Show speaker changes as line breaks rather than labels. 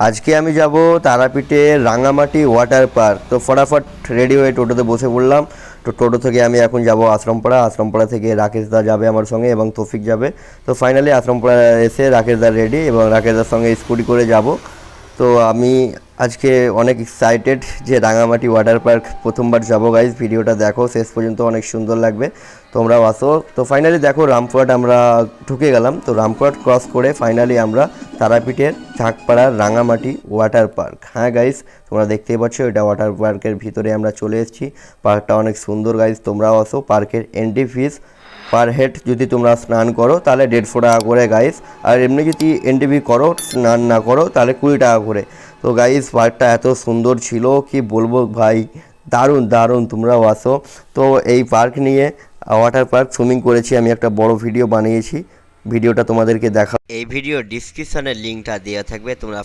আজকে আমি যাব তারাপীঠের রাঙামাটি ওয়াটার পার্ক। তো ফটাফট রেডি হয়ে টোটোতে বসে পড়লাম। তো টোটো থেকে আমি এখন যাব আশ্রমপাড়া থেকে রাকেশ দা যাবে আমার সঙ্গে এবং তৌফিক যাবে। তো ফাইনালি আশ্রমপাড়া এসে রাকেশ দা রেডি এবং রাকেশ দার সঙ্গে স্কুটি করে যাব। তো আমি আজকে অনেক এক্সাইটেড যে রাঙামাটি ওয়াটার পার্ক প্রথমবার যাব গাইজ। ভিডিওটা দেখো শেষ পর্যন্ত, অনেক সুন্দর লাগবে, তোমরাও আসো। তো ফাইনালি দেখো রামপুরহাট আমরা ঢুকে গেলাম। তো রামপুরহাট ক্রস করে ফাইনালি আমরা তারাপীঠের চাকপাড়ার রাঙামাটি ওয়াটার পার্ক। হ্যাঁ গাইজ, তোমরা দেখতেই পাচ্ছ এটা ওয়াটার পার্কের ভিতরে আমরা চলে এসেছি। পার্কটা অনেক সুন্দর গাইজ, তোমরাও আসো। পার্কের এন্ট্রি ফিস পার হেড যদি তোমরা স্নান করো তাহলে 150 টাকা করে গাইস, আর এমনি যদি এনটিভি করো স্নান না করো তাহলে 20 টাকা করে। তো গাইস পার্কটা এত সুন্দর ছিল কি বলবো ভাই, দারুণ দারুণ, তোমরাও আসো। তো এই পার্ক নিয়ে ওয়াটার পার্ক সুইমিং করেছি আমি, একটা বড় ভিডিও বানিয়েছি, ভিডিওটা তোমাদেরকে দেখা। এই ভিডিও ডিসক্রিপশনের লিঙ্কটা দেওয়া থাকবে, তোমরা